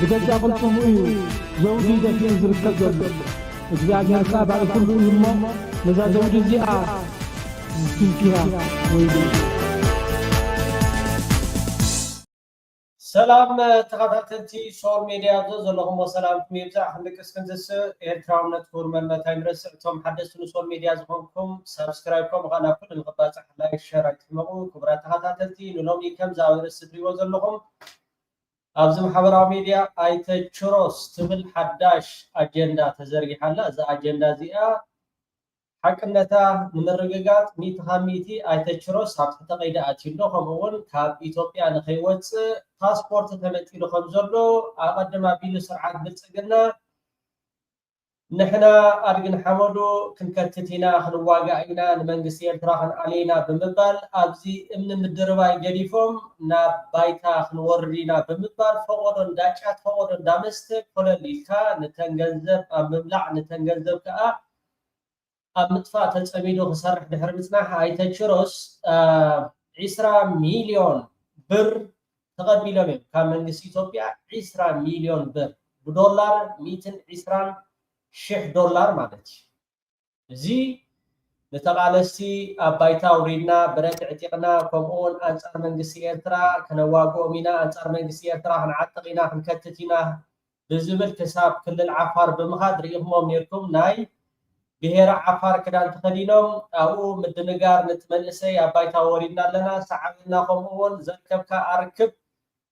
بجزا قلتم زوجي دفين زركب زلو እግዚአብሔር ባለ ሁሉ ይሞ ለዛዘው ዲዚአ ስንኪያ ወይዶ ሰላም ተከታተልቲ ሶል ሚዲያ ዘለኹም ሰላም ሚብዛዕ ክንድቅስ ክንዝስ ኤርትራውነት ኩርመነት አይምረስ ቶም ሓደስቱ ሶል ሚዲያ ዝኾንኩም ሰብስክራይብ ኮም ኻና ኩሉ ንኽባጽሕ ላይክ ሼር አክትመቁ ክብራት ተከታተልቲ ንሎሚ ከም ዛውርስ ትሪዎ ዘለኹም ኣብዚ ማሕበራዊ ሚድያ ኣይተ ችሮስ ትብል ሓዳሽ ኣጀንዳ ተዘርጊሓላ እዛ ኣጀንዳ እዚኣ ሓቅነታ ንምርግጋፅ ሚእቲ ካብ ሚእቲ ኣይተ ችሮስ ኣብ ትሕቲ ቀይዲ ኣትዩሎ ከምኡውን ካብ ኢትዮጵያ ንኸይወፅእ ፓስፖርት ተመፂሉ ከም ዘሎ ኣብ ቀደም ኣቢሉ ስርዓት ብልፅግና ንሕና ኣድግን ሓመዱ ክንከትት ኢና ክንዋጋእ ኢና ንመንግስቲ ኤርትራ ክንዓልይና ብምባል ኣብዚ እምኒ ምድርባይ ገዲፎም ናብ ባይታ ክንወርድ ኢና ብምባል ፈቆዶ እንዳጫት ፈቆዶ እንዳመስተ ኮለሊልካ ነተን ገንዘብ ኣብ ምብላዕ ነተን ገንዘብ ከዓ ኣብ ምጥፋእ ተፀሚዱ ክሰርሕ ድሕሪ ምፅናሕ ኣይተ ችሮስ 20 ሚልዮን ብር ተቐቢሎም እዮም ካብ መንግስቲ ኢትዮጵያ 20 ሚልዮን ብር ብዶላር 120 $1,000 ማለት እዚ ለተቃለስቲ አባይታ ውሪድና ብረት ዕጢቅና ከምኡውን አንጻር መንግስቲ ኤርትራ ከነዋግኦም ኢና አንጻር መንግስቲ ኤርትራ ክንዓጥቕ ኢና ክንከትት ኢና ብዝብል ክሳብ ክልል ዓፋር ብምኻድ ርኢኹሞም ነርኩም ናይ ብሄረ ዓፋር ክዳን ተኸዲኖም ኣብኡ ምድንጋር ንትመንእሰይ አባይታ ወሪድና ኣለና ሰዓብና ከምኡውን ዘርከብካ ኣርክብ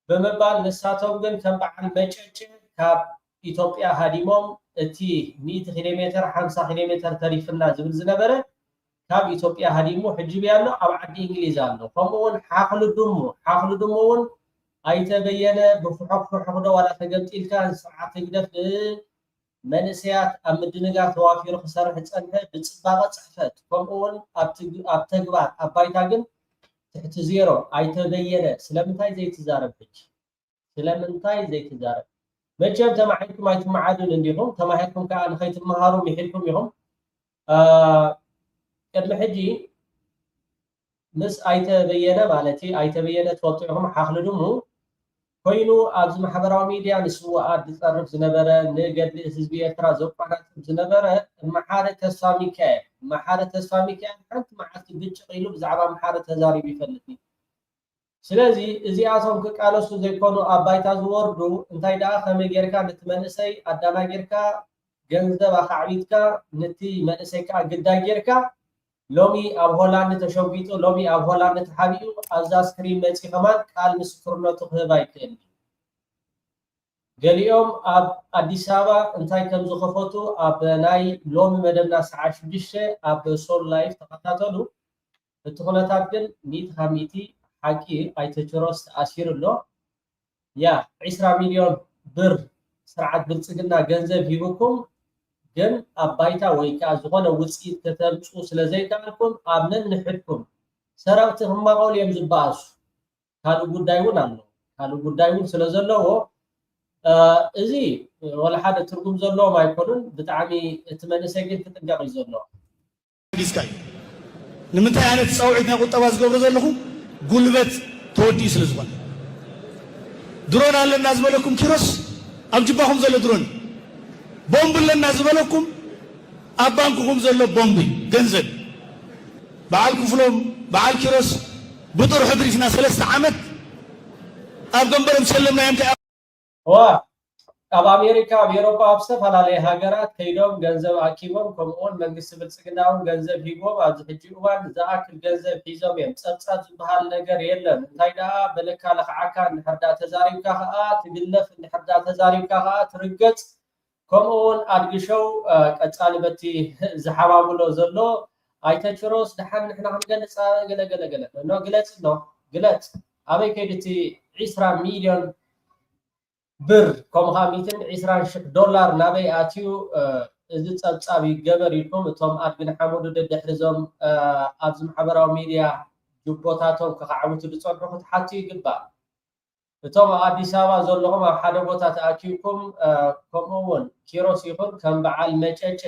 ብምባል ንሳቶም ግን ከም በዓል መጨጭ ካብ ኢትዮጵያ ሃዲሞም እቲ 100 ኪሎ ሜትር 50 ኪሎ ሜትር ተሪፍና ዝብል ዝነበረ ካብ ኢትዮጵያ ሃዲሙ ሕጅብ ያሎ ኣብ ዓዲ እንግሊዝ ኣሎ ከምኡውን ሓኽሉ ድሙውን ኣይተበየነ ብፍሑፍሑዶ ዋላ ተገምጢልካ ስርዓት ግደፍ መንእሰያት ኣብ ምድንጋር ተዋፊሩ ክሰርሕ ፀንሐ ብፅባቐ ፅሕፈት ከምኡውን ኣብ ተግባር ኣብ ባይታ ግን ትሕቲ ዜሮ ኣይተበየነ ስለምንታይ ዘይትዛረብ ስለምንታይ ዘይትዛረብ መቸም ተማሒልኩም ኣይትመዓዱን እንዲኹም ተማሒልኩም ከዓ ንኸይትመሃሩ ሚሒልኩም ኢኹም ቅድሚ ሕጂ ምስ ኣይተበየነ ማለት ኣይተበየነ ትፈልጡ ኢኹም ሓኽሉ ድሙ ኮይኑ ኣብዚ ማሕበራዊ ሚድያ ንስዋኣት ዝፀርፍ ዝነበረ ንገድሊ ህዝቢ ኤርትራ ዘቋናፅፍ ዝነበረ መሓረ ተስፋ ሚካኤል ሓንቲ መዓልቲ ብጭቕ ኢሉ ብዛዕባ መሓረ ተዛሪቡ ይፈልጥ ስለዚ እዚኣቶም ክቃለሱ ዘይኮኑ ኣብ ባይታ ዝወርዱ እንታይ ደኣ ከመይ ጌርካ ነቲ መንእሰይ ኣዳና ጌርካ ገንዘብ ኣካዕቢትካ ነቲ መንእሰይ ከዓ ግዳይ ጌርካ ሎሚ ኣብ ሆላንድ ተሸዊጡ ሎሚ ኣብ ሆላንድ ተሓቢኡ ኣብዛ ስክሪን መፂ ከማን ቃል ምስክርነቱ ክህብ ኣይክእል ገሊኦም ኣብ ኣዲስ ኣበባ እንታይ ከም ዝኸፈቱ ኣብ ናይ ሎሚ መደብና ሰዓት 6 ኣብ ሶል ላይፍ ተኸታተሉ እቲ ኩነታት ግን ሚእቲ ካብ ሚእቲ ሓቂ ኣይተ ችሮስ ተኣሲሩሎ ያ 20 ሚልዮን ብር ስርዓት ብልፅግና ገንዘብ ሂብኩም ግን ኣብ ባይታ ወይ ከዓ ዝኾነ ውፅኢት ከተምፁ ስለዘይከኣልኩም ኣብ መን ንሕድኩም ሰራዊት ህማቆል እዮም ዝበኣሱ ካልእ ጉዳይ እውን ኣሎ ካልእ ጉዳይ እውን ስለ ዘለዎ እዚ ወላ ሓደ ትርጉም ዘለዎም ኣይኮኑን ብጣዕሚ እቲ መንእሰይ ግን ክጥንቀቕ እዩ ዘለዎ ዲስካይ ንምንታይ ዓይነት ፀውዒት ናይ ቁጠባ ዝገብሩ ዘለኹም ጉልበት ተወዲኡ ስለ ዝኾነ ድሮን ኣለና ዝበለኩም ኪሮስ ኣብ ጅባኹም ዘሎ ድሮን ቦምብ ኣለና ዝበለኩም ኣብ ባንክኹም ዘሎ ቦምቢ ገንዘብ በዓል ክፍሎም በዓል ኪሮስ ብጥርሑ ድሪፍና 3 ዓመት ኣብ ገንበሮም ሰለምናዮም ኣብ ኣሜሪካ ኣብ ኤውሮጳ ኣብ ዝተፈላለየ ሃገራት ከይዶም ገንዘብ ኣኪቦም ከምኡውን መንግስቲ ብልፅግናውን ገንዘብ ሂቦም ኣብዚ ሕጂ እዋን ዝኣክል ገንዘብ ሒዞም እዮም ፀብፃብ ዝበሃል ነገር የለን እንታይ ደኣ በለካ ለኽዓካ እንድሕር ዳ ተዛሪብካ ከዓ ትግለፍ እንድሕር ዳ ተዛሪብካ ከዓ ትርገፅ ከምኡውን ኣድግሾው ቀፃሊ በቲ ዝሓባብሎ ዘሎ ኣይተ ችሮስ ድሓን ንሕና ክንገልፃ ገለገለገለ ግለፅ ኣበይ ከይዲ እቲ 20 ሚልዮን ብር ከምኡ ከዓ $120,000 ናበይ ኣትዩ እዚ ፀብፃብ ይገበር ኢልኩም እቶም ኣድግን ሓመዱ ደድሕሪዞም ኣብዚ ማሕበራዊ ሚድያ ጅቦታቶም ክኸዓውቱ ዝፀንሑ ክትሓቱ ይግባእ እቶም ኣዲስ ኣበባ ዘለኹም ኣብ ሓደ ቦታ ተኣኪብኩም ከምኡውን ኪሮስ ይኹን ከም በዓል መጨጨ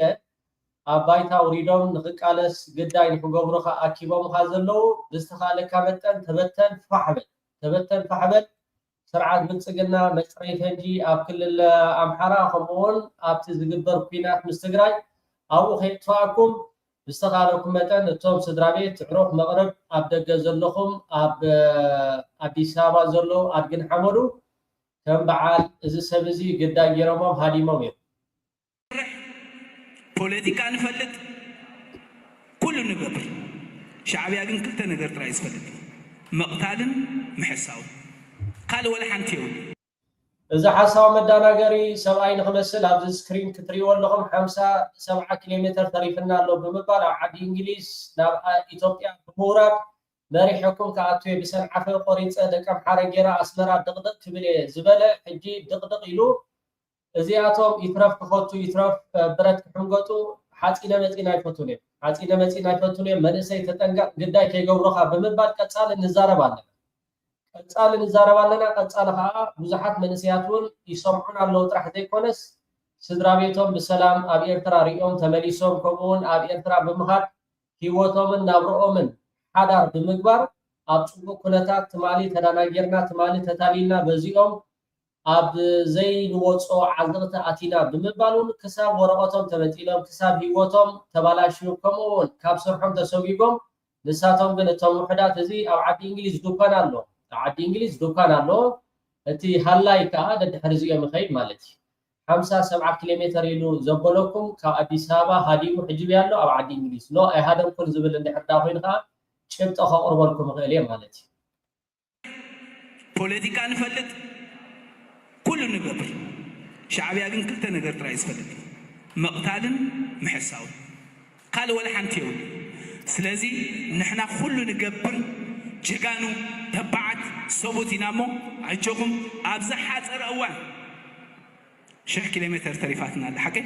ኣብ ባይታ ውሪዶም ንኽቃለስ ግዳይ ንክገብሩ ኣኪቦም ካ ዘለዉ ብዝተኻለካ መጠን ተበተን ፋሕበል ስርዓት ብልጽግና መፅረይ ፈንጂ ኣብ ክልል ኣምሓራ ከምኡውን ኣብቲ ዝግበር ኩናት ምስ ትግራይ ኣብኡ ከይጥፋኣኩም ብዝተኻለኩም መጠን እቶም ስድራ ቤት ዕሩኽ መቕረብ ኣብ ደገ ዘለኹም ኣብ ኣዲስ ኣበባ ዘሎ ኣድግን ሓመዱ ከም በዓል እዚ ሰብ እዚ ግዳይ ገይሮሞም ሃዲሞም እዮም ፖለቲካ ንፈልጥ ኩሉ ንገብር ሻዕብያ ግን ክልተ ነገር ጥራይ ዝፈልጥ መቕታልን ምሕሳውን ካልእ ወላ ሓንቲ የብሉ እዚ ሓሳብ መዳናገሪ ሰብኣይ ንክመስል ኣብዚ ስክሪን ክትሪእዎ ኣለኹም 57 ኪሎ ሜትር ተሪፍና ኣሎ ብምባል ኣብ ዓዲ እንግሊዝ ናብ ኢትዮጵያ ብምውራድ መሪሕኩም ከኣትዮ ብሰንዓፈ ቆሪፀ ደቀ ኣምሓረ ጌራ ኣስመራ ድቕድቕ ክብል እየ ዝበለ ሕጂ ድቕድቕ ኢሉ እዚኣቶም ይትረፍ ክፈቱ ይትረፍ ብረት ክሕንገጡ ሓፂነ መፂን ኣይፈቱን እዮም ሓፂነ መፂን ኣይፈቱን እዮም መንእሰይ ተጠንቀቕ ግዳይ ከይገብሩኻ ብምባል ቀፃሊ ንዛረብ ኣለና ቀፃሊ ንዛረብ ኣለና ቀፃሊ ከዓ ብዙሓት መንእሰያት እውን ይሰምዑን ኣለዉ ጥራሕ ዘይኮነስ ስድራ ቤቶም ብሰላም ኣብ ኤርትራ ሪኦም ተመሊሶም ከምኡውን ኣብ ኤርትራ ብምኻድ ሂወቶምን ናብርኦምን ሓዳር ብምግባር ኣብ ፅቡቅ ኩነታት ትማሊ ተዳናጌርና ትማሊ ተታሊልና በዚኦም ኣብ ዘይንወፆ ዓዘቕቲ ኣቲና ብምባል እውን ክሳብ ወረቐቶም ተመፂሎም ክሳብ ሂወቶም ተባላሽዩ ከምኡውን ካብ ስርሖም ተሰጊጎም ንሳቶም ግን እቶም ውሕዳት እዚ ኣብ ዓዲ እንግሊዝ ዱኳን ኣሎ ኣብ ዓዲ እንግሊዝ ዱኳን ኣሎ እቲ ሃላይ ከዓ ደድሕሪ እዚኦም ይኸይድ ማለት እዩ 57 ኪሎ ሜትር ኢሉ ዘበለኩም ካብ ኣዲስ ኣበባ ሃዲሙ ሕጅብ ያሎ ኣብ ዓዲ እንግሊዝ ኖ ኣይሃደምኩን ዝብል እንድሕር ዳ ኮይኑ ከዓ ጭብጦ ከቕርበልኩም ይኽእል እየ ማለት እዩ ፖለቲካ ንፈልጥ ኩሉ ንገብር ሻዕብያ ግን ክልተ ነገር ጥራይ ዝፈልጥ መቕታልን ምሕሳውን ካልእ ወላ ሓንቲ የብሉ ስለዚ ንሕና ኩሉ ንገብር ጀጋኑ ተባዓት ሰቡት ኢና እሞ ኣይቸኹም ኣብዛ ሓፀረ እዋን 1,000 ኪሎ ሜትር ተሪፋትና ኣላ ሓቂ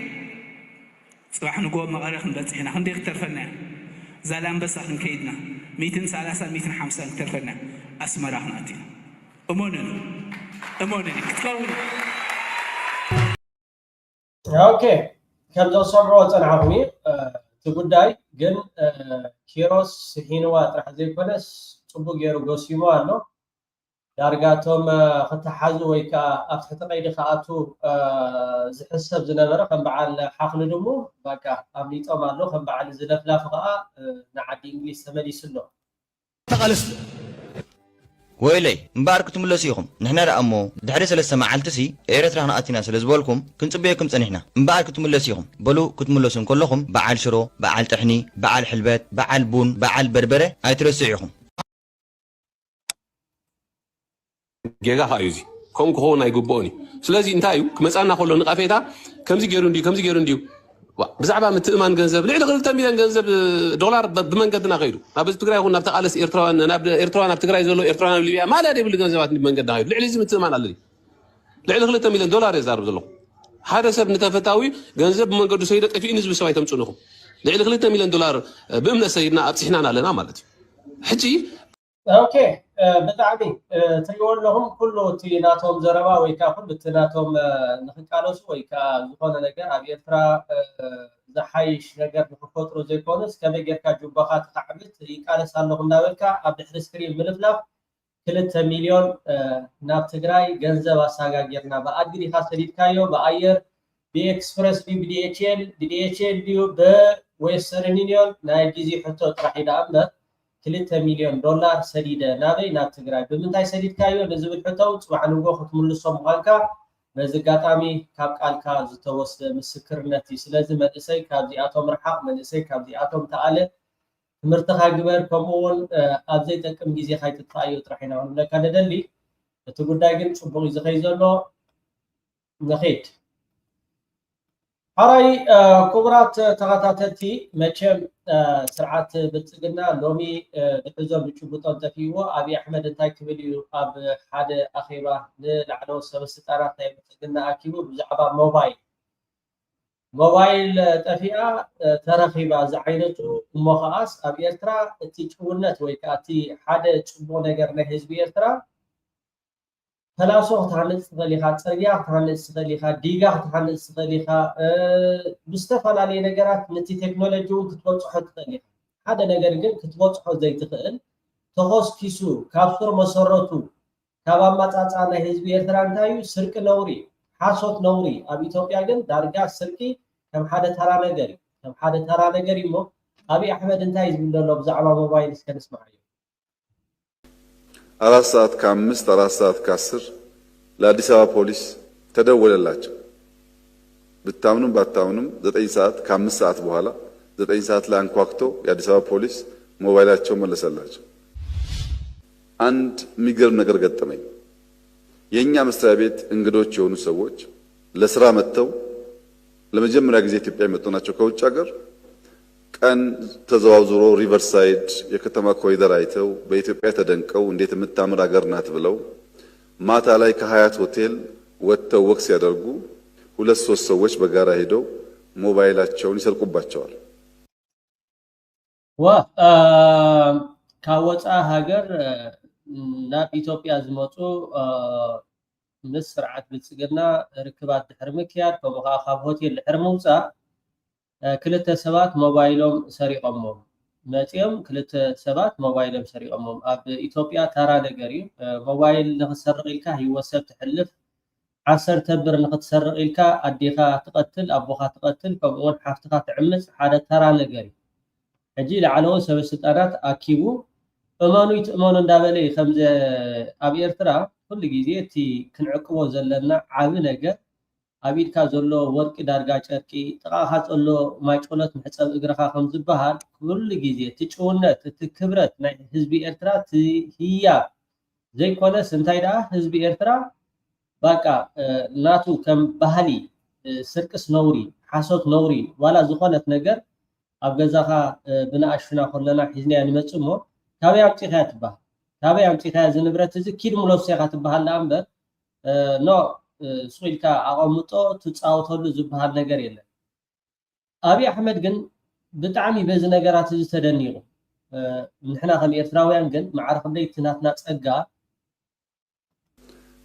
ፅባሕ ንጎ መቐለ ክንበፅሕ ኢና ክንደይ ክተርፈና እያ ዛላንበሳ ክንከይድና 130 150 ክተርፈና ኣስመራ ክንኣትና እሞንን እሞንን ክትከውን ኦኬ ከምዞ ሰምዑ ፀንዓኹም እዩ እቲ ጉዳይ ግን ኪሮስ ሒንዋ ጥራሕ ዘይኮነስ ፅቡቅ ገይሩ ገሲሞ ኣሎ ዳርጋቶም ክትሓዙ ወይ ከዓ ኣብ ትሕቲ ቀይዲ ከኣቱ ዝሕሰብ ዝነበረ ከም በዓል ሓኽሊ ድሙ በቃ ኣብሊጦም ኣሎ ከም በዓል ዝለፍላፍ ከዓ ንዓዲ እንግሊዝ ተመሊሱ ኣሎ ተቃልስ ወይለይ እምበር ክትምለሱ ኢኹም ንሕና ደኣ እሞ ድሕሪ 3 መዓልቲ ሲ ኤርትራ ክንኣቲና ስለ ዝበልኩም ክንፅበየኩም ፀኒሕና እምበር ክትምለሱ ኢኹም በሉ ክትምለሱ ከለኹም በዓል ሽሮ በዓል ጥሕኒ በዓል ሕልበት በዓል ቡን በዓል በርበረ ኣይትረስዑ ኢኹም ጌጋ ሃዩዚ ከም ክኸውን ኣይግብኦን እዩ ስለዚ እንታይ እዩ ክመፃና ከሎ ንቐፌታ ከምዚ ገይሩ እንዲዩ ብዛዕባ ምትእማን ገንዘብ ልዕሊ 2 ሚልዮን ገንዘብ ዶላር ብመንገድና ከይዱ ናብ ትግራይ ይኹን ናብ ተቃለስ ኤርትራውያን ናብ ትግራይ ዘሎ ኤርትራውያን ሊብያ ማልያ ደይብሉ ገንዘባት ብመንገድና ከይዱ ልዕሊ እዚ ምትእማን ኣለኒ ልዕሊ 2 ሚልዮን ዶላር የዛርብ ዘለኹ ሓደ ሰብ ንተፈታዊ ገንዘብ ብመንገዱ ሰይደ ጠፊኡ ንዝቢ ሰብ ኣይተምፅኡ ኢኹም ልዕሊ 2 ሚልዮን ዶላር ብእምነት ሰይድና ኣብፅሕናን ኣለና ማለት እዩ ሕጂ ኦኬ ብጣዕሚ ትሪእዎ ኣለኹም ኩሉ እቲ ናቶም ዘረባ ወይ ከዓ ኩሉ እቲ ናቶም ንክቃለሱ ወይ ከዓ ዝኾነ ነገር ኣብ ኤርትራ ዝሓይሽ ነገር ንክፈጥሩ ዘይኮኑስ ከመይ ጌርካ ጁባኻ ትካዕብት ይቃለስ ኣለኹ እንዳበልካ ኣብ ድሕሪ ስክሪን ምልፍላፍ 2 ሚልዮን ናብ ትግራይ ገንዘብ ኣሰጋጊርና ብኣድግዲ ኢኻ ሰዲድካዮ ብኣየር ብኤክስፕረስ ብዲኤችኤል ድዩ ብዌስተርን ዩኒዮን ናይ ግዜ ሕቶ ጥራሕ ኢዳ እምበር 2 ሚልዮን ዶላር ሰዲደ ናበይ ናብ ትግራይ ብምንታይ ሰዲድካዮ ንዝብል ሕተው ፅባሕ ንጎ ክትምልሶም ምዃንካ በዚ ኣጋጣሚ ካብ ቃልካ ዝተወስደ ምስክርነት እዩ ስለዚ መንእሰይ ካብዚኣቶም ርሓቕ መንእሰይ ካብዚኣቶም ተኣለ ትምህርትኻ ግበር ከምኡውን ኣብ ዘይጠቅም ግዜ ካይትጥፋእዮ ጥራሕ ኢና ንብለካ ንደሊ እቲ ጉዳይ ግን ፅቡቅ እዩ ዝኸይ ዘሎ ንኸይድ ሓራይ ክቡራት ተኸታተልቲ መቸም ስርዓት ብልፅግና ሎሚ ብሕዞም ብጭቡጦን ተፊዎ ኣብዪ ኣሕመድ እንታይ ክብል እዩ ኣብ ሓደ ኣኼባ ንላዕለዎት ሰበስልጣናት ናይ ብልፅግና ኣኪቡ ብዛዕባ ሞባይል ጠፊኣ ተረኺባ እዚ ዓይነቱ እሞ ከዓስ ኣብ ኤርትራ እቲ ጭውነት ወይ ከዓ እቲ ሓደ ፅቡቅ ነገር ናይ ህዝቢ ኤርትራ ፈላሶ ክትሃንፅ ትኽእል ኢኻ ፅርግያ ክትሃንፅ ትኽእል ኢኻ ዲጋ ክትሃንፅ ትኽእል ኢኻ ብዝተፈላለየ ነገራት ነቲ ቴክኖሎጂ እውን ክትበፅሖ ትኽእል ኢኻ ሓደ ነገር ግን ክትበፅሖ ዘይትኽእል ተኾስኪሱ ካብ ስር መሰረቱ كابا ما تعطانا حزب إيرترا انتايو سرق نوري حاسوت نوري أبي إثيوبيا جن دارجا سرقي كم حدا ترى نجري كم حدا ترى نجري مو أبي أحمد انتاي من الله بزعما موبايل كان اسمع አራት ሰዓት ከ5 4 ሰዓት ከ10 ለአዲስ አበባ ፖሊስ ተደወለላቸው። ብታምኑም ባታምኑም 9 ሰዓት ከ5 ሰዓት በኋላ 9 ሰዓት ላይ አንኳክቶ የአዲስ አበባ ፖሊስ ሞባይላቸው መለሰላቸው። አንድ የሚገርም ነገር ገጠመኝ። የኛ መስሪያ ቤት እንግዶች የሆኑ ሰዎች ለስራ መጥተው ለመጀመሪያ ጊዜ ኢትዮጵያ የመጡ ናቸው ከውጭ ሀገር። ቀን ተዘዋውሮ ሪቨርሳይድ የከተማ ኮሪደር አይተው በኢትዮጵያ ተደንቀው እንዴት የምታምር ሀገር ናት ብለው ማታ ላይ ከሀያት ሆቴል ወጥተው ወክ ሲያደርጉ 2-3 ሰዎች በጋራ ሄደው ሞባይላቸውን ይሰርቁባቸዋል። ካወፃ ሀገር ናብ ኢትዮጵያ ዝመፁ ምስ ስርዓት ብልጽግና ርክባት ድሕሪ ምክያድ ከምኡ ከዓ ካብ ሆቴል ድሕሪ ምውፃእ ክልተ ሰባት ሞባይሎም ሰሪቆሞም መፅኦም ክልተ ሰባት ሞባይሎም ሰሪቆሞም ኣብ ኢትዮጵያ ተራ ነገር እዩ ሞባይል ንኽሰርቕ ኢልካ ሂወት ሰብ ትሕልፍ 10 ብር ንኽትሰርቕ ኢልካ ኣዴኻ ትቐትል ኣቦኻ ትቐትል ከምኡውን ሓፍትኻ ትዕምፅ ሓደ ተራ ነገር እዩ ሕጂ ላዕለዎ ሰበስልጣናት ኣኪቡ እመኑ ይትእመኑ እንዳበለ ከምዚ ኣብ ኤርትራ ኩሉ ግዜ እቲ ክንዕቅቦ ዘለና ዓብ ነገር ኣብ ኢድካ ዘሎ ወርቂ ዳርጋ ጨርቂ ጥቓኻ ዘሎ ማይጮለት ምሕፀብ እግርኻ ከም ዝበሃል ኩሉ ግዜ እቲ ጭውነት እቲ ክብረት ናይ ህዝቢ ኤርትራ እቲ ህያብ ዘይኮነስ እንታይ ደኣ ህዝቢ ኤርትራ በቃ ናቱ ከም ባህሊ ስርቅስ ነውሪ ሓሶት ነውሪ ዋላ ዝኾነት ነገር ኣብ ገዛኻ ብናኣሽና ከለና ሒዝናያ ንመፅእ እሞ ካበይ ኣምፂኻ ትበሃል ካበይ ኣምፂኻ እዚ ንብረት እዚ ኪድ ሙለውሰኻ ትበሃል ዳ እምበር ኖ ስኢልካ ኣቐምጦ ትፃወተሉ ዝበሃል ነገር የለን። ኣብይ ኣሕመድ ግን ብጣዕሚ በዚ ነገራት እዚ ተደኒቑ ንሕና ከም ኤርትራውያን ግን ማዕረ ክንደይ ትናትና ፀጋ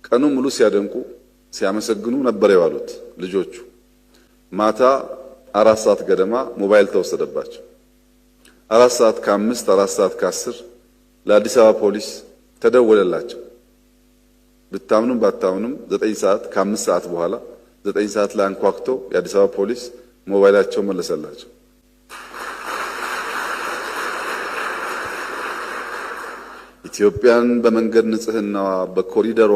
ቀኑ ሙሉ ሲያደንቁ ሲያመሰግኑ ነበር የዋሉት ልጆቹ። ማታ 4 ሰዓት ገደማ ሞባይል ተወሰደባቸው። 4 ሰዓት ከ5 4 ሰዓት ከ10 ለአዲስ አበባ ፖሊስ ተደወለላቸው። ብታምኑም ባታምኑም 9 ሰዓት ከ5 ሰዓት በኋላ 9 ሰዓት ላይ አንኳክቶ የአዲስ አበባ ፖሊስ ሞባይላቸው መለሰላቸው። ኢትዮጵያን በመንገድ ንጽህናዋ በኮሪደሯ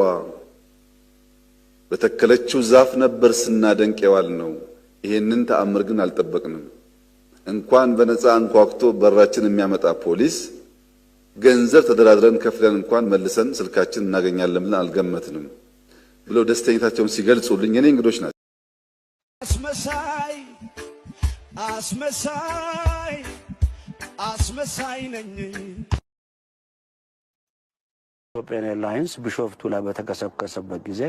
በተከለችው ዛፍ ነበር ስናደንቅ የዋልነው። ይሄንን ተአምር ግን አልጠበቅንም። እንኳን በነፃ አንኳክቶ በራችን የሚያመጣ ፖሊስ ገንዘብ ተደራድረን ከፍለን እንኳን መልሰን ስልካችን እናገኛለን ብለን አልገመትንም ብለው ደስተኝነታቸውን ሲገልጹልኝ የኔ እንግዶች ናቸው። አስመሳይ ነኝ። ኢትዮጵያን ኤርላይንስ ቢሾፍቱ ላይ በተከሰከሰበት ጊዜ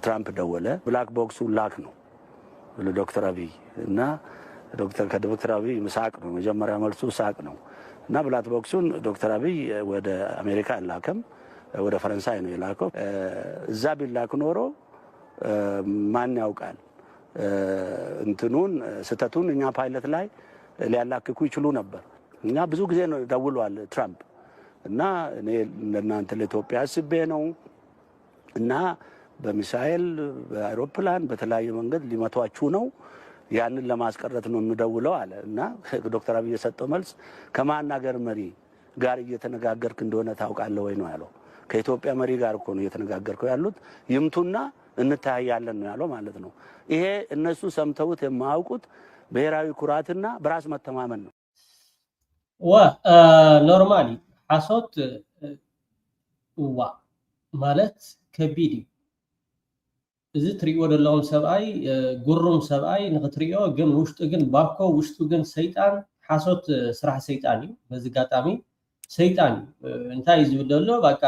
ትራምፕ ደወለ። ብላክ ቦክሱ ላክ ነው ለዶክተር አብይ እና ከዶክተር አብይ ሳቅ ነው መጀመሪያ መልሱ ሳቅ ነው እና ብላክ ቦክሱን ዶክተር አብይ ወደ አሜሪካ አላከም፣ ወደ ፈረንሳይ ነው የላከው። እዛ ቢላክ ኖሮ ማን ያውቃል እንትኑን ስተቱን እኛ ፓይለት ላይ ሊያላክኩ ይችሉ ነበር። እኛ ብዙ ጊዜ ነው ደውሏል ትራምፕ እና እኔ ለእናንተ ለኢትዮጵያ አስቤ ነው እና በሚሳኤል በአውሮፕላን በተለያየ መንገድ ሊመቷችሁ ነው፣ ያንን ለማስቀረት ነው የምደውለው አለ እና ዶክተር አብይ የሰጠው መልስ ከማናገር መሪ ጋር እየተነጋገርክ እንደሆነ ታውቃለህ ወይ ነው ያለው። ከኢትዮጵያ መሪ ጋር እኮ ነው እየተነጋገርከው ያሉት፣ ይምቱና እንታያያለን ነው ያለው ማለት ነው። ይሄ እነሱ ሰምተውት የማያውቁት ብሔራዊ ኩራትና በራስ መተማመን ነው። ኖርማሊ ሓሶት ማለት ከቢድ እዚ ትሪኦ ዘለኹም ሰብኣይ ጉሩም ሰብኣይ ንኽትሪኦ ግን ውሽጡ ግን ባኮ ውሽጡ ግን ሰይጣን ሓሶት ስራሕ ሰይጣን እዩ። በዚ ጋጣሚ ሰይጣን እዩ። እንታይ እዩ ዝብል ዘሎ በቃ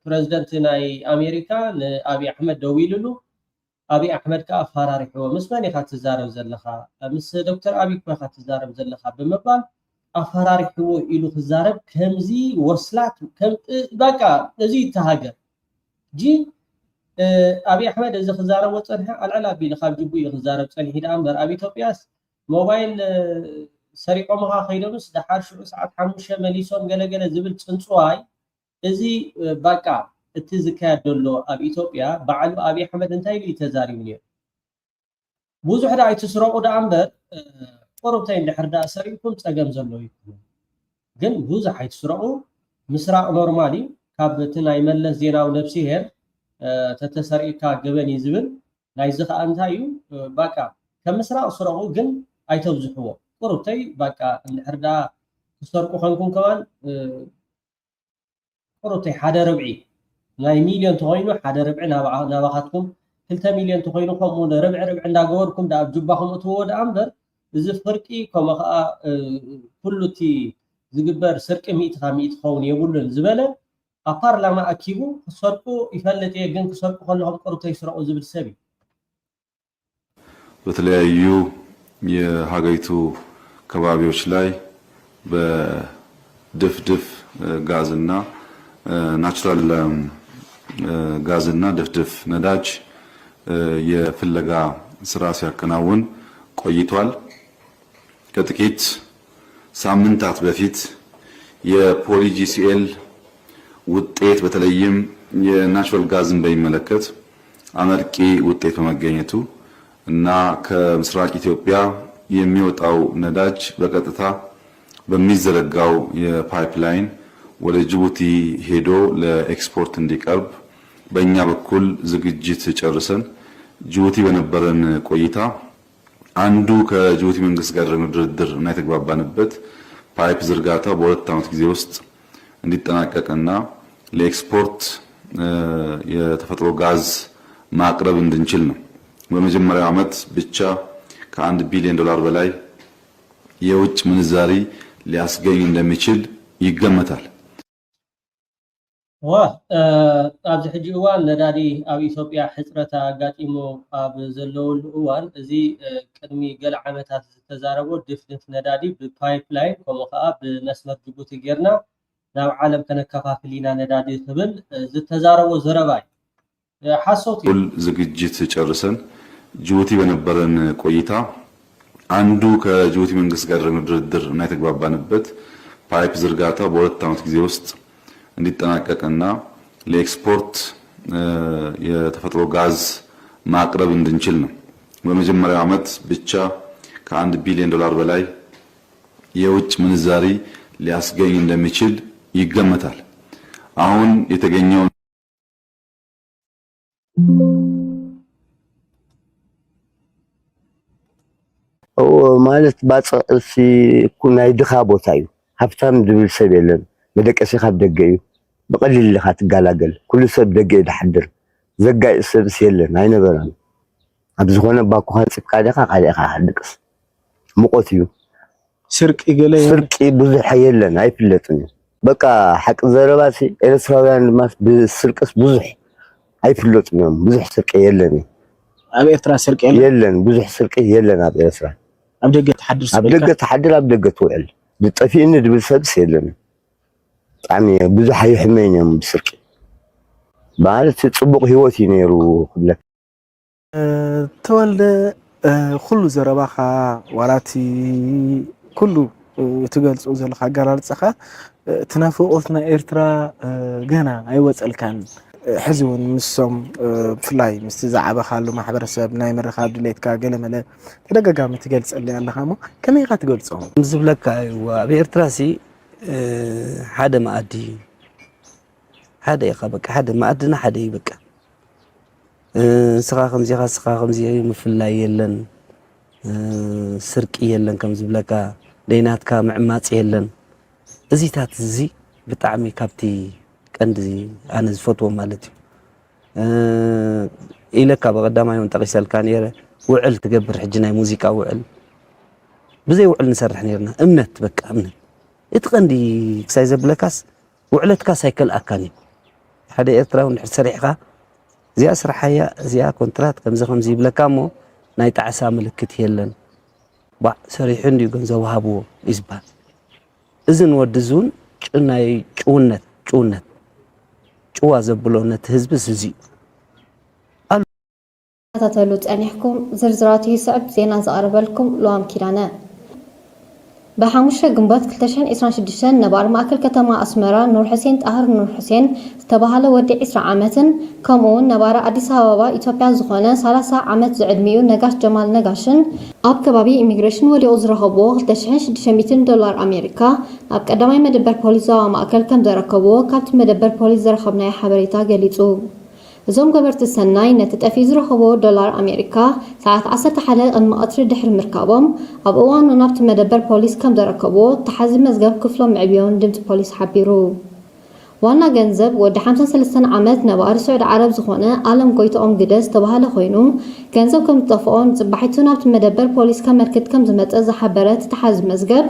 ፕረዚደንት ናይ ኣሜሪካ ንኣብይ ኣሕመድ ደው ኢሉሉ ኣብይ ኣሕመድ ከዓ ኣፈራሪሕዎ ምስ መን ኢኻ ትዛረብ ዘለኻ ምስ ዶክተር ኣብይ ኢኻ ትዛረብ ዘለኻ ብምባል ኣፈራሪሕዎ ኢሉ ክዛረብ ከምዚ ወስላት በቃ እዚ ይተሃገር ጂ ኣብይ ኣሕመድ እዚ ክዛረቦ ፀኒሐ ኣልዕል ኣቢሉ ካብ ጅቡ እዩ ክዛረብ ፀኒሑ ዳ እምበር ኣብ ኢትዮጵያስ ሞባይል ሰሪቆምኻ ከይዶምስ ድሓር ሽዑ ሰዓት 5 መሊሶም ገለገለ ዝብል ፅንፅዋይ እዚ በቃ اتزكاد دلو اب إثيوبيا بعلو ابي احمد انتاي لي تزاري منير بوزح دا يتسرقوا دا امبر قربتين دحر دا سريكم صقم زلو يكون ግን ብዙሕ ኣይትስረቑ ምስራቅ ኖርማሊ ካብ እቲ ናይ መለስ ዜናዊ ነብሲ ሄር ተተሰሪካ ገበን ይዝብል ናይዚ ከዓ እንታይ እዩ በቃ ከም ምስራቅ ስረቑ ግን ኣይተብዝሕዎ ቁርብተይ በቃ እንድሕርዳ ክሰርቁ ኮንኩም ከማን ቁርብተይ ሓደ ረብዒ ናይ ሚልዮን ተኮይኑ ሓደ ረብዒ ናባኻትኩም 2 ሚልዮን ተኮይኑ ከምኡ ረብዒ ረብዒ እንዳገበርኩም ዳ ኣብ ጅባኹም እትዎ ዳ እምበር እዚ ፍርቂ ከምኡ ከዓ ኩሉ እቲ ዝግበር ስርቂ ሚእቲ ሚእቲ ኸውን የብሉን ዝበለ ኣብ ፓርላማ ኣኪቡ ክሰርቁ ይፈልጥ ግን ክሰርቁ ከለኹም ቁርብተይ ይስረቁ ዝብል ሰብ እዩ በተለያዩ የሀገሪቱ ከባቢዎች ላይ በድፍድፍ ጋዝና ናቹራል ጋዝና ድፍድፍ ነዳጅ የፍለጋ ስራ ሲያከናውን ቆይቷል። ከጥቂት ሳምንታት በፊት የፖሊጂሲኤል ውጤት በተለይም የናቹራል ጋዝን በሚመለከት አመርቂ ውጤት በመገኘቱ እና ከምስራቅ ኢትዮጵያ የሚወጣው ነዳጅ በቀጥታ በሚዘረጋው የፓይፕላይን ወደ ጅቡቲ ሄዶ ለኤክስፖርት እንዲቀርብ በእኛ በኩል ዝግጅት ጨርሰን ጅቡቲ በነበረን ቆይታ አንዱ ከጅቡቲ መንግስት ጋር ድርድር እና የተግባባንበት ፓይፕ ዝርጋታ በ2 ዓመት ጊዜ ውስጥ እንዲጠናቀቅና ለኤክስፖርት የተፈጥሮ ጋዝ ማቅረብ እንድንችል ነው። በመጀመሪያው ዓመት ብቻ ከ1 ቢሊዮን ዶላር በላይ የውጭ ምንዛሪ ሊያስገኝ እንደሚችል ይገመታል። ኣብዚ ሕጂ እዋን ነዳዲ ኣብ ኢትዮጵያ ሕፅረት ኣጋጢሙ ኣብ ዘለውሉ እዋን እዚ ቅድሚ ገለ ዓመታት ዝተዛረቦ ድፍድፍ ነዳዲ ብፓይፕላይን ከምኡ ከዓ ብመስመር ጅቡቲ ጌርና ናብ ዓለም ከነከፋፍል ኢና ነዳዲ ዝብል ዝተዛረቦ ዘረባ እዩ ሓሶት ዝግጅት ጨርሰን ጅቡቲ በነበረን ቆይታ አንዱ ከጅቡቲ መንግስት ጋር ድርድር እና የተግባባንበት ፓይፕ ዝርጋታ በ2 ዓመት ጊዜ ውስጥ እንዲጠናቀቅና ለኤክስፖርት የተፈጥሮ ጋዝ ማቅረብ እንድንችል ነው። በመጀመሪያው ዓመት ብቻ ከ1 ቢሊዮን ዶላር በላይ የውጭ ምንዛሪ ሊያስገኝ እንደሚችል ይገመታል። አሁን የተገኘው ማለት ባጽሲ ኩናይ ድኻ ቦታ እዩ ሃብታም ድብል ሰብ የለን መደቀሲ ካብ ደገ እዩ በቀሊል ኢልካ ትጋላገል ኩሉ ሰብ ደገ ይድሓድር ዘጋይ ሰብስ የለን ኣይነበረን ኣብ ዝኾነ ባኩኻ ፅፍካ ዲኻ ካሊእኻ ሓድቅስ ሙቆት እዩ ስርቂ ገለ ስርቂ ብዙሕ የለን ኣይፍለጥን በቃ ሓቂ ዘረባሲ ኤርትራውያን ድማ ብስርቅስ ብዙሕ ኣይፍለጥን ብዙሕ ስርቂ የለን ኣብ ኤርትራ ስርቂ የለን ብዙሕ ስርቂ የለን ኣብ ኤርትራ ኣብ ደገ ተሓድር ኣብ ደገ ትውዕል ብጠፊእኒ ድብል ሰብስ የለን ጣዕሚ ብዙሕ ኣይሕመኝም ብስርቂ ማለት ፅቡቅ ህይወት እዩ ነይሩ ክብለክ ተወልደ ኩሉ ዘረባኻ ዋላቲ ኩሉ ትገልጹ ዘለኻ ኣገላልጻኻ ትናፍቆትና ኤርትራ ገና ኣይወፀልካን ሕዚ እውን ምሶም ብፍላይ ምስ ዝዓበኻሉ ማሕበረሰብ ናይ ምርኻብ ድሌትካ ገለመለ ተደጋጋሚ ትገልጸልይ ኣለኻ እሞ ከመይ ኢኻ ትገልጾም ዝብለካ ኣብ ኤርትራሲ ሓደ ማኣዲ ሓደ ኢኻ በቃ ሓደ ማኣድና ሓደ እዩ በቃ ስኻ ከምዚኻ ስኻ ከምዚ ምፍላይ የለን ስርቂ የለን ከም ዝብለካ ደይናትካ ምዕማጽ የለን እዚታት እዚ ብጣዕሚ ካብቲ ቀንዲ ኣነ ዝፈትዎ ማለት እዩ ኢለካ በቀዳማይ እውን ጠቂሰልካ ነይረ ውዕል ትገብር ሕጂ ናይ ሙዚቃ ውዕል ብዘይ ውዕል ንሰርሕ ነርና እምነት በቃ እምነት እቲ ቀንዲ ክሳይ ዘብለካስ ውዕለትካ ሳይከልኣካን እዩ ሓደ ኤርትራዊ እንድሕር ሰሪሕካ እዚኣ ስራሕያ እዚኣ ኮንትራት ከምዚ ከምዚ ይብለካ እሞ ናይ ጣዕሳ ምልክት የለን ባዕ ሰሪሑ እንዲዩ ገንዘብ ሃብዎ ይዝባል እዚ ንወዲ እውን ናይ ጭውነት ጭዋ ዘብሎ ነቲ ህዝቢ እዚ ተተሉ ጸኒሕኩም ዝርዝራት ይስዕብ ዜና ዘቀርበልኩም ሉዋም ኪዳነ بحمشة جنبات كلتشان إسران شدشان نبار مأكل كتما أسمرا نور حسين طاهر نور حسين استباهله ودي إسرا عامتن كمون نبارة أديس هابا إثيوبيا زخونة 30 عامت زعدميو نجاش جمال نجاشن أب كبابي إميغريشن ولي أزرهبو كلتشان $600 أمريكا أب قدامي مدبر بوليسا مأكل كم دركبو كابت مدبر بوليس زرخبنا حبريتا قليتو زوم قبرت السناي نتتأفي زرخبو $1 أمريكا ساعات 11 المقطر دحر مركبهم أب أوان ونبت مدبر بوليس كم دركبو تحزي مزقب كفلهم معبيون دمت بوليس حبيرو وانا جنزب ود 53 عامات نبار سعود عرب زخونه عالم قويتهم قدس تبهاله خوينو جنزب كم تطفقون صبحيتو نبت مدبر بوليس كم مركت كم زمت حبرات تحز مزقب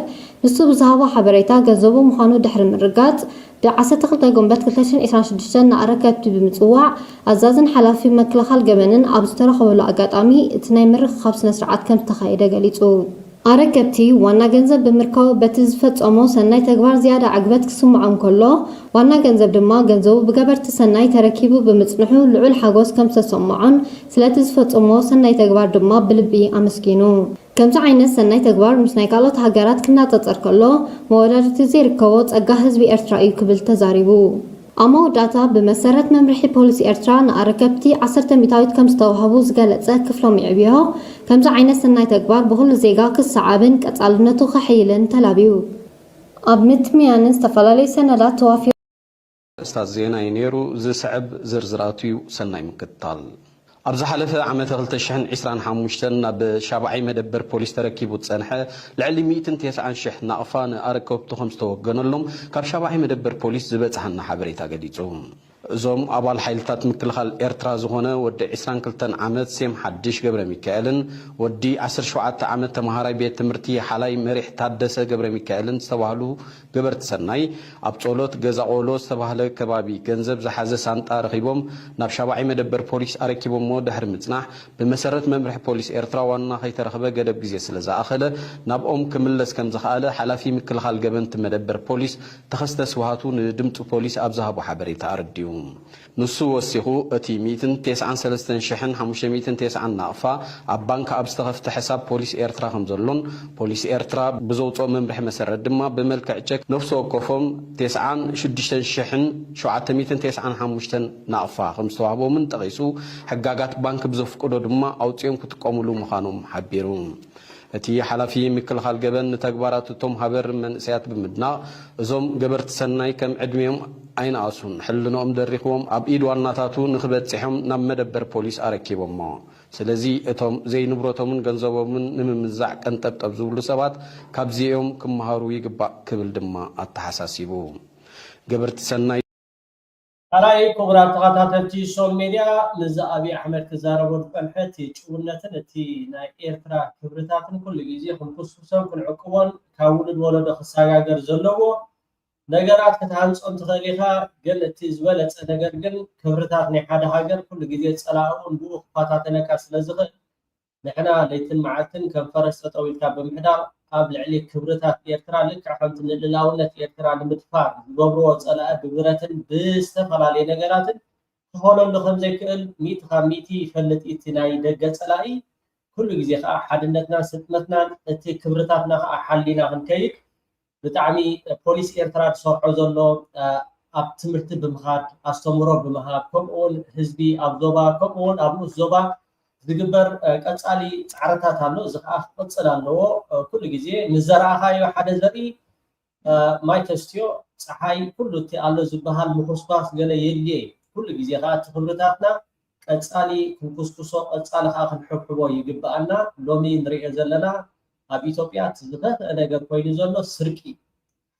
نسو بزهوا حبريتا جنزبو مخانو دحر مرقات بعسى تخلط جنبات كلتشن إسران شدشتن نعركت بمتوع أزازن حلافي مكلخال جبنن أبستر خولا أجاتامي اتناي مرخ خبز نسرعات كم تخايدة قليتو أركبتي وانا جنزب بمركو بتزفت أمو سناي تكبر زيادة عقبت كسمعهم كله وانا جنزب دما جنزبو بجبرت سناي تركيبو بمتصنحو لعول حاجوس كم تسمعون سلاتزفت أمو سناي تكبر دما بلبي أمسكينو كم عينة سناي تكبر مسنايكالات هاجرات كنا تتركله مولدت زير كوت أجهز بإرتراء قبل تزاربو أما داتا بمسارات ممرحي بوليس إرترا نأركبتي 10 ميتاويت كم استوهبو زقالتزا كفلهم يعبيها كم عينة سناي تكبر بغل زيغا كالسعابن كتعلنتو خحيلن تلابيو أبنت ميانن استفلالي سندات توافي استاذ زينا ينيرو زسعب زرزراتيو سناي مكتال أبز حلفة عام 2025 بشابعي مدبر بوليس تركيبو تصنحة لعلي 209 شح نقفان أركبتو 5 توقن لهم كاب شابعي مدبر بوليس زبط حنا حبريتا قديتهم زوم أبال حيلتات مكلخال إرترا زغونة ودي 22 عامت سيم حدش قبر ميكائلن ودي 17 عامت تمهاري بيت تمرتي حالاي مريح تادسة قبر ميكائلن استوالو قبر تسناي أبطولوت قزاقولو استباهله كبابي جنزب زحازة سانتا رخيبهم ناب شابعي مدبر بوليس أركيبهم مو دهر متناح بمسارات ممرح بوليس إرترا وانا خيط رخبه قدب جزي سلزا أخله ناب كملس كم زخاله حلافي مكلخال قبنت مدبر بوليس تخستس وهاتو ندمتو بوليس أبزها بحبري تأرديو نسو وسيخو اتي 293 شحن 509 نقفا ابانك ابستغفت حساب بوليس إرترا خمزلون بوليس إرترا بزوطو ممرح مسرد دما بملكع تشك نفسو كوفم 96 شحن 795 نقفا خمسو عبو من تغيسو حقاقات بانك بزفقدو دما اوطيوم كتقوملو مخانوم حبيرون اتي حلافي مكلخال جبن تكباراتهم هبر من سيات بمدنا زوم جبرت سناي كم عدميهم أين أصون حلنا دريخهم أبيد واناتاتو نخبت سحهم نم مدبر بوليس أركيبهم ما سلزي اتهم زي نبرتهم من جنزبهم من نمزع أنت بتبزول سبات كابزيهم كم هاروي جبا كبل دما التحساسيبو جبرت سناي أراي كبرات غاتاتي سول ميديا مزا أبي أحمد كزارة والفنحتي شونتن تي ناي إيرترا كبرتاتن كل جزء خمسوسان كل عقوان كاولد ولد خساجا جرزلوه ነገራት ከተሃንጾም ተኸሊኻ ገለ እቲ ዝበለፀ ነገር ግን ክብርታት ናይ ሓደ ሃገር ኩሉ ግዜ ፀላእውን ብኡ ክፋታተነካ ስለዝኽእል ንሕና ለይትን መዓልትን ከም ፈረስ ጠጠው ኢልካ ብምሕዳር ኣብ ልዕሊ ክብርታት ኤርትራ ልክዕ ከምቲ ንልላውነት ኤርትራ ንምድፋር ዝገብርዎ ፀላእ ብብረትን ብዝተፈላለየ ነገራትን ክኾነሉ ከምዘይክእል ሚእቲ ካብ ሚእቲ ይፈልጥ እቲ ናይ ደገ ፀላኢ ኩሉ ግዜ ከዓ ሓድነትናን ስጥመትናን እቲ ክብርታትና ከዓ ሓሊና ክንከይድ ብጣዕሚ ፖሊስ ኤርትራ ዝሰርሖ ዘሎ ኣብ ትምህርቲ ብምኻድ ኣስተምሮ ብምሃብ ከምኡውን ህዝቢ ኣብ ዞባ ከምኡውን ኣብ ንኡስ ዞባ ዝግበር ቀፃሊ ፃዕርታት ኣሎ እዚ ከዓ ክቅፅል ኣለዎ ኩሉ ግዜ ምዘረኣኻዮ ሓደ ዘርኢ ማይ ተስትዮ ፀሓይ ኩሉ እቲ ኣሎ ዝበሃል ምኩስኳስ ገለ የድልየ ኩሉ ግዜ ከዓ እቲ ክብርታትና ቀፃሊ ክንኩስኩሶ ቀፃሊ ከዓ ክንሕብሕቦ ይግባአና ሎሚ ንሪኦ ዘለና ኣብ ኢትዮጵያ ዝኸፍአ ነገር ኮይኑ ዘሎ ስርቂ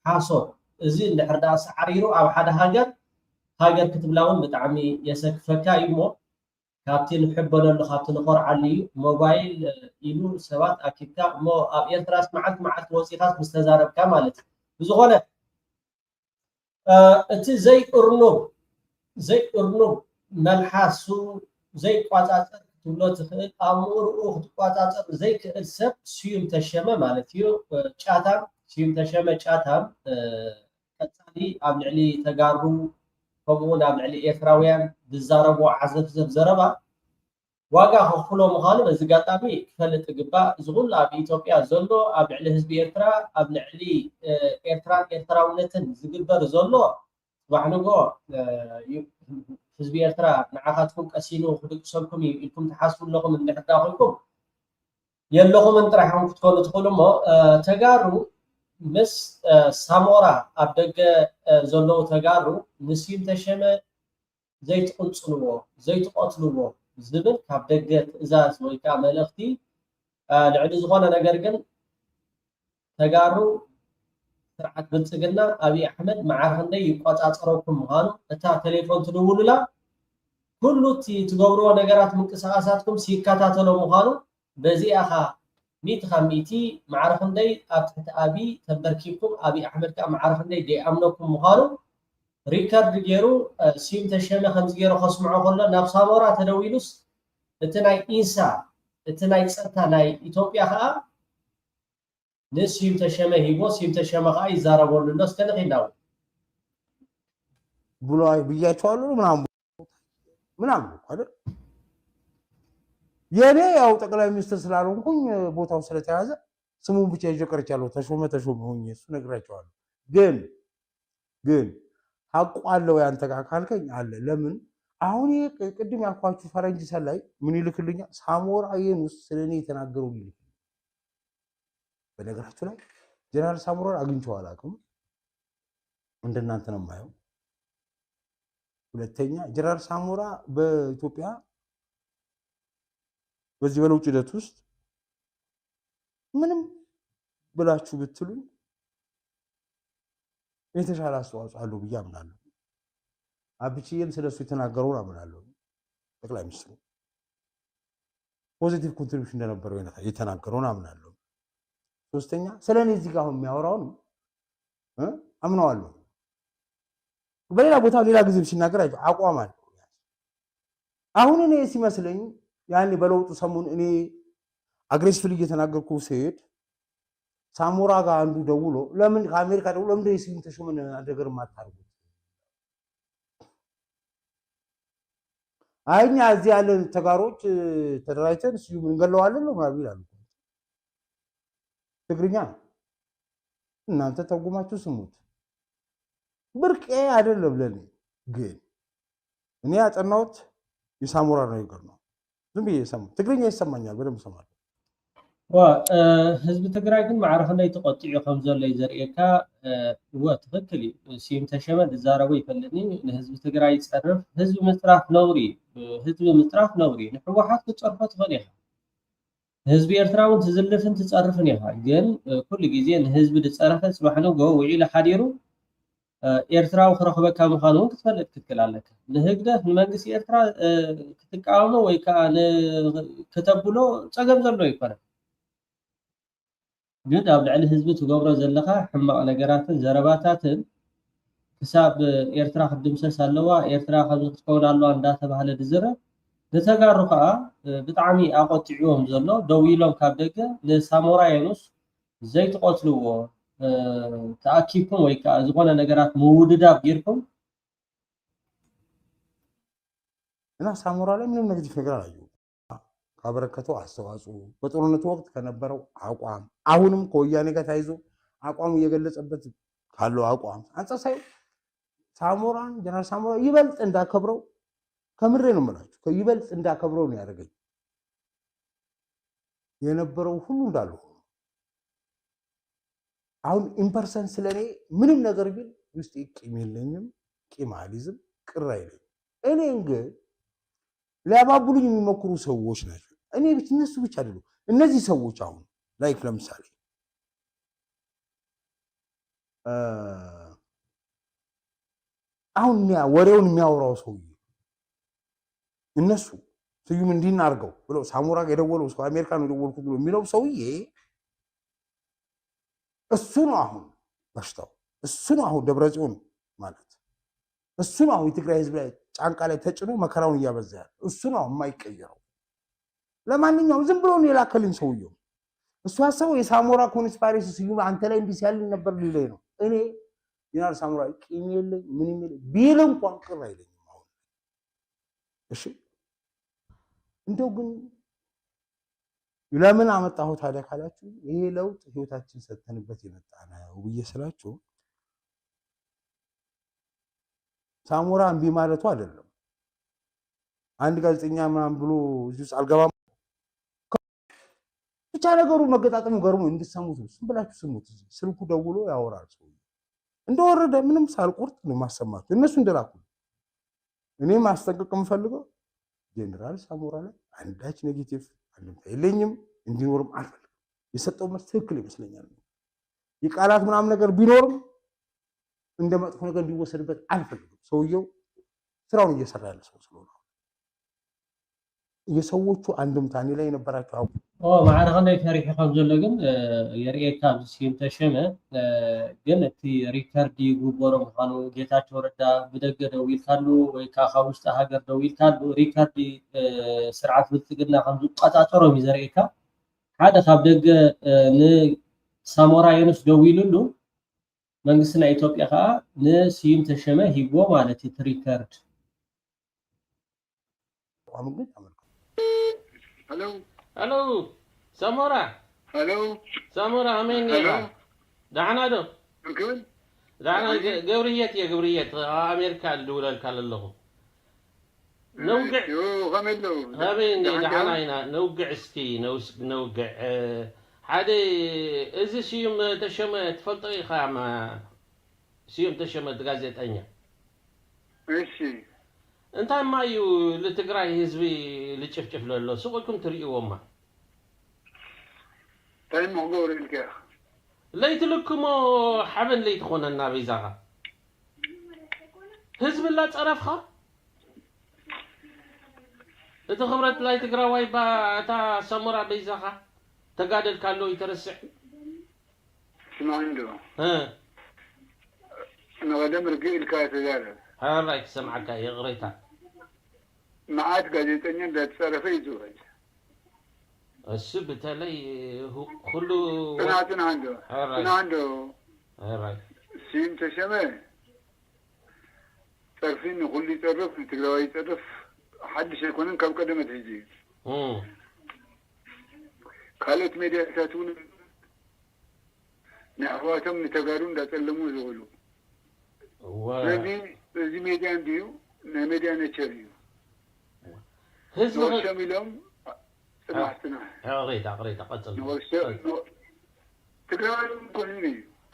ሓሶት እዚ እንድሕር ዳ ሰዓሪሩ ኣብ ሓደ ሃገር ክትብላውን ብጣዕሚ የሰክፈካ እዩ እሞ ካብቲ ንሕበለሉ ካብቲ ንኮርዓሉ እዩ ሞባይል ኢሉ ሰባት ኣኪብካ እሞ ኣብ ኤርትራስ መዓልቲ ወፂኻ ምስ ተዛረብካ ማለት እዩ ዝኾነ እቲ ዘይእርኑብ መልሓሱ ዘይቋፃፀር ክትብሎ ትኽእል ኣእምርኡ ክትቋፃፀር ዘይክእል ሰብ ስዩም ተሸመ ማለት እዩ ጫታም ስዩም ተሸመ ጫታም ቀፃሊ ኣብ ልዕሊ ተጋሩ ከምኡውን ኣብ ልዕሊ ኤርትራውያን ዝዛረብዎ ዓዘፍዘፍ ዘረባ ዋጋ ከፍሎ ምዃኑ በዚ ጋጣሚ ክፈልጥ ግባእ እዚ ኩሉ ኣብ ኢትዮጵያ ዘሎ ኣብ ልዕሊ ህዝቢ ኤርትራ ኣብ ልዕሊ ኤርትራን ኤርትራውነትን ዝግበር ዘሎ ባሕንጎ ህዝቢ ኤርትራ ንዓኻትኩም ቀሲኑ ክድቅሰልኩም ኢልኩም ትሓስቡ ኣለኹም እንድሕዳ ኮይንኩም የለኹምን ጥራሕኩም ክትኮኑ ትኽእሉ እሞ ተጋሩ ምስ ሳሞራ ኣብ ደገ ዘለዉ ተጋሩ ንስዩም ተሸመ ዘይትቕንፅንዎ ዘይትቆትልዎ ዝብል ካብ ደገ ትእዛዝ ወይ ከዓ መልእኽቲ ልዕሊ ዝኾነ ነገር ግን ተጋሩ ስርዓት ብልፅግና ኣብይ ኣሕመድ መዓር ክንደይ ይቆፃፀረኩም ምዃኑ እታ ቴሌፎን ትድውሉላ ኩሉ እቲ ትገብርዎ ነገራት ምንቅስቃሳትኩም ሲከታተሎ ምዃኑ በዚኣኻ ሚእቲ ካብ ሚእቲ መዓር ክንደይ ኣብ ትሕቲ ኣብይ ተንበርኪብኩም ኣብይ ኣሕመድ ከዓ መዓር ክንደይ ደይኣምነኩም ምዃኑ ሪከርድ ገይሩ ስዩም ተሸመ ከምዚ ገይሩ ከስምዖ ከሎ ናብ ሳሞራ ተደዊሉስ እቲ ናይ ኢንሳ እቲ ናይ ፀጥታ ናይ ኢትዮጵያ ከዓ ንስዩም ተሸመ ሂቦ ስዩም ተሸመ ከዓ ይዛረበሉ ኣሎ ስተንኺናው ብሎ ብያቸዋለሁ ምናምን አይደል የኔ ያው ጠቅላይ ሚኒስትር ስላልሆንኩኝ ቦታው ስለተያዘ ስሙን ብቻ ይዤ ቀርቻለሁ ተሾመ ሆኜ እሱ ነግራቸዋለሁ ግን ሐቁ አለው ያንተ ጋር ካልከኝ አለ ለምን አሁን ቅድም ያልኳችሁ ፈረንጅ ሰላይ ምን ይልክልኛል ሳሞራ የኑስ ስለኔ የተናገረው ይልክ በነገራችሁ ላይ ጀነራል ሳሞራን አግኝቼው አላውቅም እንደናንተ ነው የማየው ሁለተኛ ጀነራል ሳሞራ በኢትዮጵያ በዚህ በለውጥ ሂደት ውስጥ ምንም ብላችሁ ብትሉ የተሻለ አስተዋጽኦ አለው ብዬ አምናለሁ አብቺዬም ስለሱ የተናገረውን አምናለሁ ጠቅላይ ሚኒስትሩ ፖዚቲቭ ኮንትሪቢዩሽን እንደነበረው የተናገረውን አምናለሁ ሶስተኛ ስለኔ እዚህ ጋር የሚያወራውን አምናዋለሁ በሌላ ቦታ ሌላ ጊዜም ሲናገር አቋም አለው አሁን እኔ ሲመስለኝ ያኔ በለውጡ ሰሞን እኔ አግሬሲቭሊ እየተናገርኩ ሲሄድ ሳሞራ ጋር አንዱ ደውሎ ለምን ከአሜሪካ ደውሎ ለምን ስዩም ተሾመን ነገር ማታርጉ አይኛ እዚህ ያለን ተጋሮች ተደራጅተን ስዩም እንገለዋለን ነው ማለት ይላሉ ትግርኛ እናንተ ተርጉማችሁ ስሙት ብርቄ አይደለም ለኔ ግን እኔ ያጠናሁት የሳሞራ ነገር ነው ዝም ብዬ ሰማሁ ትግርኛ ይሰማኛል በደንብ ሰማለሁ ህዝቢ ትግራይ ግን መዓር ክንደይ ተቆጢዑ ከም ዘሎ ይዘርእየካ ትክክል እዩ ስዩም ተሸመ ዝዛረቦ ይፈልጥኒ ንህዝቢ ትግራይ ይፀርፍ ህዝቢ ምጥራፍ ነውሪ ንሕወሓት ክፀርፎ ትኽእል ኢኻ ህዝቢ ኤርትራ እውን ትዝልፍን ትፀርፍን ኢኻ ግን ኩሉ ግዜ ንህዝቢ ዝፀረፈ ፅባሕ ንጎ ውዒሉ ሓዲሩ ኤርትራዊ ክረኽበካ ምዃኑ እውን ክትፈልጥ ክትክእል ኣለካ ንህግደት ንመንግስቲ ኤርትራ ክትቃወሞ ወይ ከዓ ክተብሎ ፀገም ዘሎ ይኮነ ግን ኣብ ልዕሊ ህዝቢ ትገብሮ ዘለካ ሕማቕ ነገራትን ዘረባታትን ክሳብ ኤርትራ ክድምሰስ ኣለዋ ኤርትራ ከምዚ ክትከውን ኣለዋ እንዳተባሃለ ዝዝረብ ንተጋሩ ከዓ ብጣዕሚ ኣቆጢዕዎም ዘሎ ደው ኢሎም ካብ ደገ ንሳሞራ የኑስ ዘይትቆትልዎ ተኣኪብኩም ወይ ከዓ ዝኾነ ነገራት ምውድዳብ ጌርኩም እና ሳሞራ ላይ ምንም ኔጌቲቭ ነገር አላየሁም ካበረከተው አስተዋጽኦ በጦርነቱ ወቅት ከነበረው አቋም አሁንም ከወያኔ ጋር ታይዞ አቋሙ እየገለጸበት ካለው አቋም አንጻር ሳይ ሳሞራን ጀነራል ሳሞራ ይበልጥ እንዳከብረው ከምሬ ነው የምላችሁ ይበልጥ እንዳከብረው ነው ያደረገኝ የነበረው ሁሉ እንዳለው አሁን ኢምፐርሰን ስለኔ ምንም ነገር ቢል ውስጥ ቂም የለኝም ቂም አልይዝም ቅር አይለኝም እኔ ግን ሊያባብሉኝ የሚሞክሩ ሰዎች ናቸው እኔ እነሱ ብቻ አይደሉም እነዚህ ሰዎች አሁን ላይክ ለምሳሌ አሁን ወሬውን የሚያወራው ሰው እነሱ ስዩም እንዲናርገው ብሎ ሳሞራ የደወለው ሰው አሜሪካ ነው የደወልኩት ብሎ የሚለው ሰውዬ እሱ ነው አሁን በሽታው እሱ ነው አሁን ደብረጽዮን ማለት እሱ ነው አሁን የትግራይ ህዝብ ላይ ጫንቃ ላይ ተጭኖ መከራውን እያበዛ ያለ እሱ ነው የማይቀየረው ለማንኛውም ዝም ብሎ ነው የላከልኝ ሰውየው እሱ ያሰበው የሳሞራ ኮንስፓይሬሲ ስዩም አንተ ላይ እንዲህ ሲያልኝ ነበር ሊለኝ ነው እኔ ጀነራል ሳሞራ ቂም የለኝ ምንም የለኝ ቢል እንኳን ቅር አይለኝም አሁን እሺ እንደው ግን ለምን አመጣሁት ታዲያ ካላችሁ ይሄ ለውጥ ህይወታችን ሰጥተንበት የመጣ ነው ብዬ ስላችሁ ሳሞራ እምቢ ማለቱ አይደለም። አንድ ጋዜጠኛ ምናምን ብሎ እዚህ ውስጥ አልገባም ብቻ ነገሩ መገጣጠሙ ገርሞ እንድትሰሙት ዝም ብላችሁ ስሙት። ስልኩ ደውሎ ያወራል ሰው እንደወረደ ምንም ሳልቆርጥ ነው ማሰማችሁ። እነሱ እንደላኩ እኔ ማስጠንቀቅ የምፈልገው ጄኔራል ሳሞራ ላይ አንዳች ኔጌቲቭ አንድምታ የለኝም፣ እንዲኖርም አልፈልግም። የሰጠው መልስ ትክክል ይመስለኛል። የቃላት ምናምን ነገር ቢኖርም እንደ መጥፎ ነገር እንዲወሰድበት አልፈልግም። ሰውየው ስራውን እየሰራ ያለ ሰው ስለሆነ የሰዎቹ አንድምታ እኔ ላይ የነበራቸው ማዕረ ከንደይ ታሪክ ከም ዘሎ ግን የርኤካ ብስኪም ተሸመ ግን እቲ ሪከርድ ይግበሮ ምዃኑ ጌታቸው ረዳ ብደገ ደው ኢልካሉ ወይ ካብ ውሽጢ ሃገር ደው ኢልካሉ ሪከርድ ስርዓት ብልፅግና ከም ዝቆፃፀሮም እዩ ዘርኤካ ሓደ ካብ ደገ ንሳሞራ የኑስ ደው ኢሉሉ መንግስቲ ናይ ኢትዮጵያ ከዓ ንስዩም ተሸመ ሂቦ ማለት እቲ ሪከርድ Hello. الو سامورا Hello. سامورا همين يا دعنا دو كيف؟ دعنا قوريات يا قوريات امريكا الاولى كان له نوقع يو غملو همين دعنا هنا نوقع سكي نوقع حدا اذا شيم تشمه تفلطي خاما شيم تشمه غازيتانيا ماشي انت ما يو لتقراي حزبي لتشفشف له سوقكم تريقوا ما تايم مغور لك ليت لكم حبن ليت خونا النبي زغا حزب الله تعرفها انت خبرت لا تقراوي با تا سمرا بيزغا تقادل كالو يترسح شنو عنده؟ ها انا غدا مرقي الكاتب هاي سمعك يا غريتها معاد قاعدين ده تصرف يزوج السبت لي هو كله انا عنده انا عنده هاي سين تشمه تعرفين كل يتصرف تقدر يتصرف حدش يكون كم قدمت هيجي قالت ميديا تاتون نحواتهم نتقارون ده تسلموا يقولوا እዚህ ሜዲያ እንዲሁ ሚዲያ ነቸሪዩ ህዝብ ሸሚሎም ጽናትና አቅሬታ ቀጥል ትግራይ እኮ ህዝቢ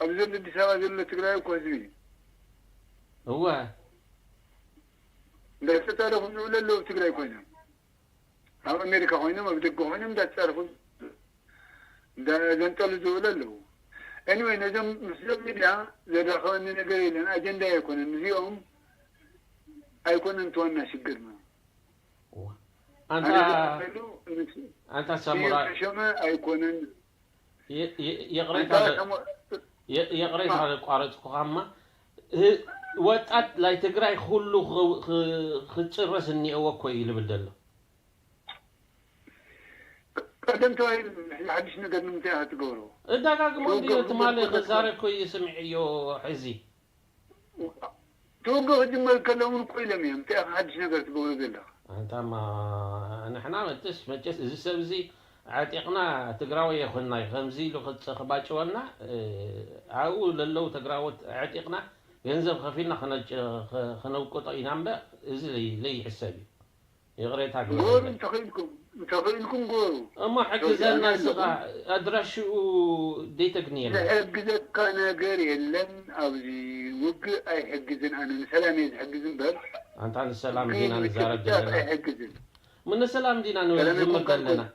ኣብ ዘሎ አዲስ አበባ ዘሎ ትግራይ እኮ ህዝቢ እዋ እንዳተጣረፉ ዝብለለው ትግራይ ኮይኖም ኣብ ኣሜሪካ ኮይኖም ኣብ ደገ ኮይኖም እንዳተጣረፉ እንዳዘንጠሉ ዝብለለው anyway نجم مسلم ميديا زي دخلنا نقول لنا أجندة يكون اليوم أيكون أنتوانا شقرنا أنت ساموراي شما أيكون يقريت هذا القارئ قامة وقت لا تقرأ كله ختصرس إني أو كوي اللي بدله قدمت هاي الحديث نقدر نمتعها تقولوا دقاق مودي تمالي غزارة كوي سمعيو حزي توقف جمال كلامون كوي لم يمتع حديث نقدر تقولوا بالله انت ما نحنا متش زي سبزي عاتقنا تقراوي يخنا خمزي لو خباچونا او للو تقراوت عاتقنا ينزل خفينا خنوقطا ينامبا زي لي حسابي يغريتها قول تخيلكم قولوا اما حكزنا صغا ادرشو ديتقني لا حجزك كان غير لن ابزي وق اي حجزن انا سلام يحجزن بس انت عن السلام دينا نزارب حجزن من السلام دينا نزم لنا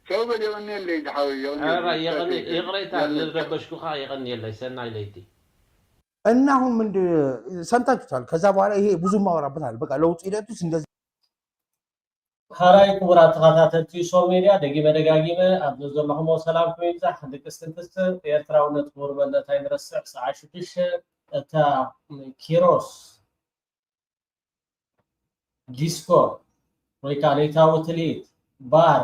شو بدي اغني اللي يحاول يغني يغريتها لربشكو خا يغني اللي سنا يليتي እና አሁን ምንድ ሰምታችኋል። ከዛ በኋላ ይሄ ብዙ ማወራበታል። በቃ ለውጥ ሂደቱስ እንደዚህ ሃራይ ክቡራት ተኸታተልቲ ሶል ሚድያ ደጊመ ደጋጊመ ኣብ ዘለኹም ሰላም ኮይንዛሕ ድቅስትንትስ ኤርትራውነት ክቡርመነት ኣይንረስዕ ሰዓ 6 እታ ኪሮስ ዲስኮ ወይ ከዓ ሌታዊ ትልኢት ባር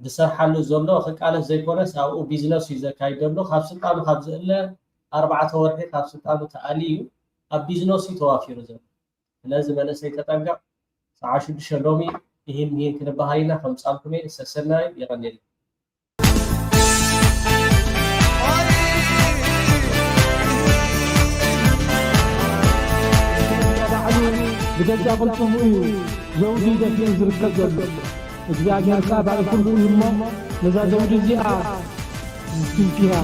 ብሰርሓሉ ዘሎ ክቃለስ ዘይኮነስ ኣብኡ ቢዝነስ እዩ ዘካይድ ዘሎ ካብ ስልጣኑ ካብ ዝእለ 4 ወርሒ ካብ ስልጣኑ ተኣልዩ ኣብ ቢዝነስ ተዋፊሩ ዘሎ ስለዚ መንእሰይ ተጠንቀቕ ሰዓ 6 ሎሚ ይህም ክንባሃልና ከምፃልኩሜ ሰሰናይ ይቀኒል بجد قلتم زوجي دفين زركب እግዚአብሔር ቃል ባለ ሁሉ ይሞ ለዛ ዘውጅ እዚኣ فيها